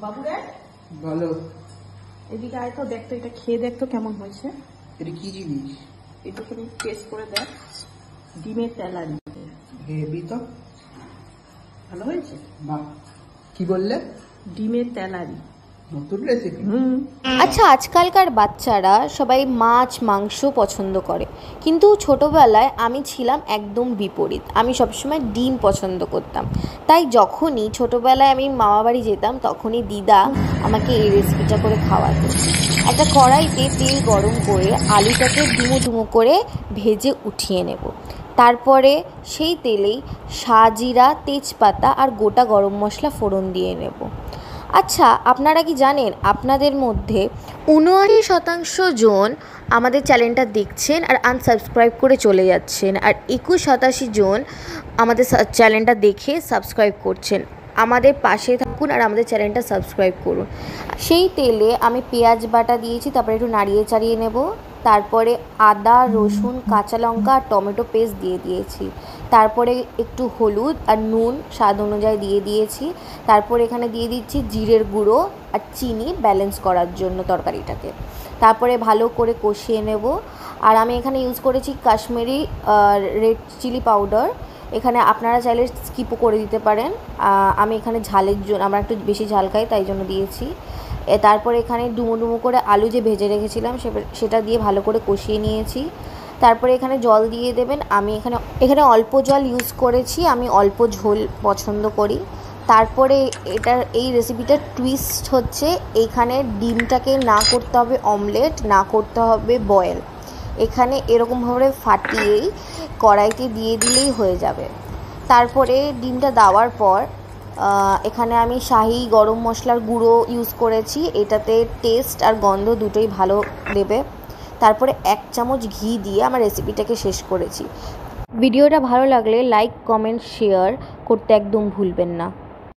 বাবু রে ভালো। এদিকে আয় তো, দেখতো এটা খেয়ে দেখতো কেমন হয়েছে। এটা কি জিনিস? এটা তুমি টেস্ট করে দেখ। ডিমের তেলারি, হেভি তো, ভালো হয়েছে। বাহ, কি বললে? ডিমের তেলারি, নতুন রেসিপি। আচ্ছা, আজকালকার বাচ্চারা সবাই মাছ মাংস পছন্দ করে, কিন্তু ছোটোবেলায় আমি ছিলাম একদম বিপরীত। আমি সবসময় ডিম পছন্দ করতাম। তাই যখনই ছোটোবেলায় আমি মামাবাড়ি যেতাম তখনই দিদা আমাকে এই রেসিপিটা করে খাওয়াতো। একটা কড়াইতে তেল গরম করে আলুটাকে ডুমো ডুমো করে ভেজে উঠিয়ে নেব। তারপরে সেই তেলেই সাজিরা, তেজপাতা আর গোটা গরম মশলা ফোড়ন দিয়ে নেব। আচ্ছা, আপনারা কি জানেন আপনাদের মধ্যে 79% জন আমাদের চ্যানেলটা দেখছেন আর আনসাবস্ক্রাইব করে চলে যাচ্ছেন, আর 21-87 জন আমাদের চ্যানেলটা দেখে সাবস্ক্রাইব করছেন। আমাদের পাশে থাকুন আর আমাদের চ্যানেলটা সাবস্ক্রাইব করুন। সেই তেলে আমি পেঁয়াজ বাটা দিয়েছি, তারপরে একটু নাড়িয়ে চাড়িয়ে নেব। তারপরে আদা, রসুন, কাঁচা লঙ্কা আর টমেটো পেস্ট দিয়ে দিয়েছি। তারপরে একটু হলুদ আর নুন স্বাদ অনুযায়ী দিয়ে দিয়েছি। তারপরে এখানে দিয়ে দিচ্ছি জিরের গুঁড়ো আর চিনি ব্যালেন্স করার জন্য তরকারিটাকে। তারপরে ভালো করে কষিয়ে নেব। আর আমি এখানে ইউজ করেছি কাশ্মীরি রেড চিলি পাউডার। এখানে আপনারা চাইলে স্কিপও করে দিতে পারেন। আমি এখানে ঝালের জন্য, আমরা একটু বেশি ঝাল খাই তাই জন্য দিয়েছি। তারপরে এখানে ডুমো ডুমো করে আলু যে ভেজে রেখেছিলাম সেটা দিয়ে ভালো করে কষিয়ে নিয়েছি। তারপরে এখানে জল দিয়ে দেবেন। আমি এখানে অল্প জল ইউজ করেছি, আমি অল্প ঝোল পছন্দ করি। তারপরে এই রেসিপিটার টুইস্ট হচ্ছে, এইখানে ডিমটাকে না করতে হবে অমলেট, না করতে হবে বয়েল। এখানে এরকমভাবে ফাটিয়েই কড়াইতে দিয়ে দিলেই হয়ে যাবে। তারপরে ডিমটা দেওয়ার পর এখানে আমি শাহি গরম মশলার গুঁড়ো ইউজ করেছি, এটাতে টেস্ট আর গন্ধ দুটোই ভালো দেবে। তারপরে 1 চামচ ঘি দিয়ে আমার রেসিপিটাকে শেষ করেছি। ভিডিওটা ভালো লাগলে লাইক, কমেন্ট, শেয়ার করতে একদম ভুলবেন না।